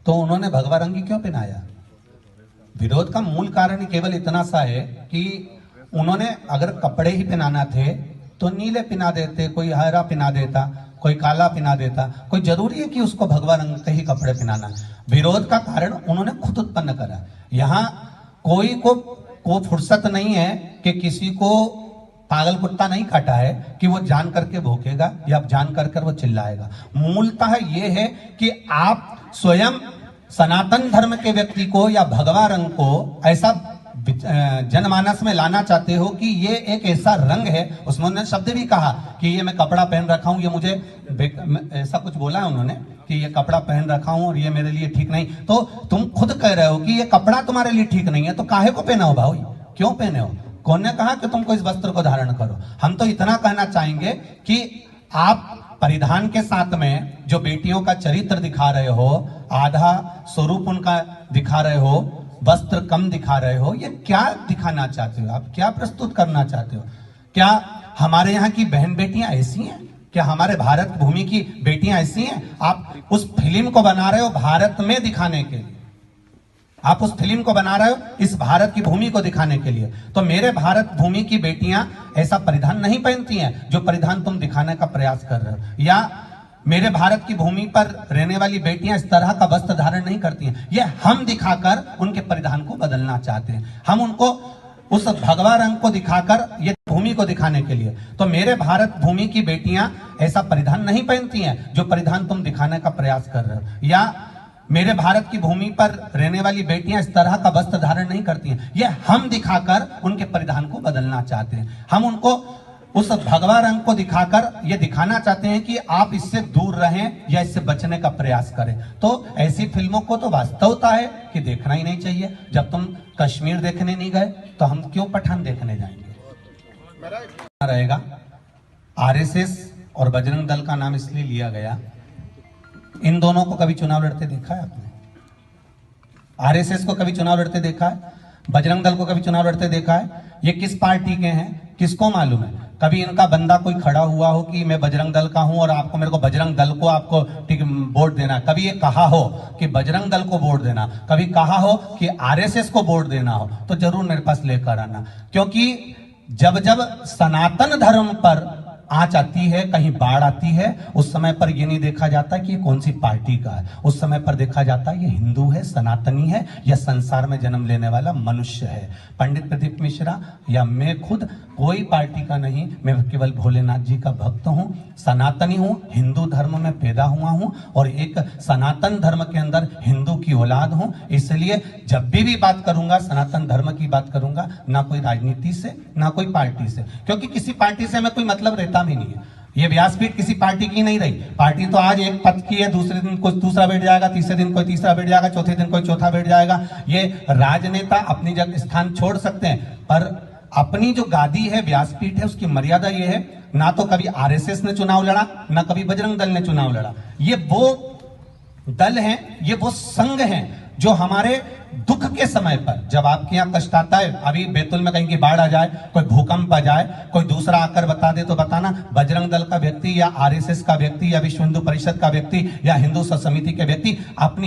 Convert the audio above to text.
तो उन्होंने भगवा रंग ही क्यों पहनाया? विरोध का मूल कारण ही केवल इतना सा है कि उन्होंने अगर कपड़े ही पहनाना थे तो नीले पहना देते, कोई हरा पहना देता, कोई काला पहना देता। कोई जरूरी है कि उसको भगवा रंग के ही कपड़े पहनाना? विरोध का कारण उन्होंने खुद उत्पन्न करा। यहाँ कोई को फुर्सत नहीं है कि किसी को पागल कुत्ता नहीं काटा है कि वो जान करके भौंकेगा या जान कर वो चिल्लाएगा। मूलतः ये है कि आप स्वयं सनातन धर्म के व्यक्ति को या भगवा रंग को ऐसा जनमानस में लाना चाहते हो कि ये एक ऐसा रंग है। उसमें उन्होंने शब्द भी कहा कि ये मैं कपड़ा पहन रखा हूं, ये मुझे ऐसा कुछ बोला है उन्होंने कि ये कपड़ा पहन रखा हूं और ये मेरे लिए ठीक नहीं। तो तुम खुद कह रहे हो कि ये कपड़ा तुम्हारे लिए ठीक नहीं है, तो काहे को पहना हो भाई? क्यों पहने हो? कौन ने कहा कि तुमको इस वस्त्र को धारण करो? हम तो इतना कहना चाहेंगे कि आप परिधान के साथ में जो बेटियों का चरित्र दिखा रहे हो, आधा स्वरूप उनका दिखा रहे हो, वस्त्र कम दिखा रहे हो, ये क्या दिखाना चाहते हो? आप क्या प्रस्तुत करना चाहते हो? क्या हमारे यहाँ की बहन बेटियां ऐसी हैं? क्या हमारे भारत भूमि की बेटियां ऐसी हैं? आप उस फिल्म को बना रहे हो भारत में दिखाने के लिए, आप उस फिल्म को बना रहे हो इस भारत की भूमि को दिखाने के लिए। तो मेरे भारत भूमि की बेटियां ऐसा परिधान नहीं पहनती हैं जो परिधान तुम दिखाने का प्रयास कर रहे हो। या मेरे भारत की भूमि पर रहने वाली बेटियां इस तरह का वस्त्र धारण नहीं करती हैं। ये हम दिखाकर उनके परिधान को बदलना चाहते हैं। हम उनको उस भगवा रंग को दिखाकर ये भूमि को दिखाने के लिए। तो मेरे भारत भूमि की बेटियां ऐसा परिधान नहीं पहनती हैं जो परिधान तुम दिखाने का प्रयास कर रहे हो। या मेरे भारत की भूमि पर रहने वाली बेटियां इस तरह का वस्त्र धारण नहीं करती हैं। ये हम दिखाकर उनके परिधान को बदलना चाहते हैं। हम उनको उस भगवा रंग को दिखाकर ये दिखाना चाहते हैं कि आप इससे दूर रहें या इससे बचने का प्रयास करें। तो ऐसी फिल्मों को तो वास्तवता है कि देखना ही नहीं चाहिए। जब तुम कश्मीर देखने नहीं गए तो हम क्यों पठान देखने जाएंगे? रहेगा आरएसएस और बजरंग दल का नाम इसलिए लिया गया, इन दोनों को कभी चुनाव लड़ते देखा है आपने? आरएसएस को कभी चुनाव लड़ते देखा है? बजरंग दल को कभी चुनाव लड़ते देखा है? ये किस पार्टी के हैं किसको मालूम है? कभी इनका बंदा कोई खड़ा हुआ हो कि मैं बजरंग दल का हूं और आपको मेरे को बजरंग दल को आपको वोट देना? कभी ये कहा हो कि बजरंग दल को वोट देना? कभी कहा हो कि आरएसएस को वोट देना हो तो जरूर मेरे पास लेकर आना। क्योंकि जब जब सनातन धर्म पर आंच आती है, कहीं बाढ़ आती है, उस समय पर ये नहीं देखा जाता कि ये कौन सी पार्टी का है। उस समय पर देखा जाता है ये हिंदू है, सनातनी है या संसार में जन्म लेने वाला मनुष्य है। पंडित प्रदीप मिश्रा या मैं खुद कोई पार्टी का नहीं, मैं केवल भोलेनाथ जी का भक्त हूं, सनातनी हूं, हिंदू धर्म में पैदा हुआ हूं और एक सनातन धर्म के अंदर हिंदू की औलाद हूं। इसलिए जब भी बात करूंगा सनातन धर्म की बात करूंगा, ना कोई राजनीति से ना कोई पार्टी से, क्योंकि किसी पार्टी से हमें कोई मतलब रहता भी नहीं है। ये व्यासपीठ किसी पार्टी की नहीं रही। पार्टी तो आज एक पद की है, दूसरे दिन कोई दूसरा बैठ जाएगा, तीसरे दिन कोई तीसरा बैठ जाएगा, चौथे दिन कोई चौथा बैठ जाएगा। ये राजनेता अपनी जगह स्थान छोड़ सकते हैं, पर अपनी जो गादी है, व्यासपीठ है, उसकी मर्यादा ये है, ना तो कभी आरएसएस ने चुनाव लड़ा, ना कभी बजरंग दल ने चुनाव लड़ा। ये वो दल हैं, ये वो संघ हैं जो हमारे दुख के समय पर, जब आपके यहाँ कष्ट आता है, अभी बैतूल में कहीं की बाढ़ आ जाए, कोई भूकंप आ जाए, कोई दूसरा आकर बता दे तो बताना, बजरंग दल का व्यक्ति या आरएसएस का व्यक्ति या विश्व हिंदू परिषद का व्यक्ति या हिंदू समिति के व्यक्ति अपनी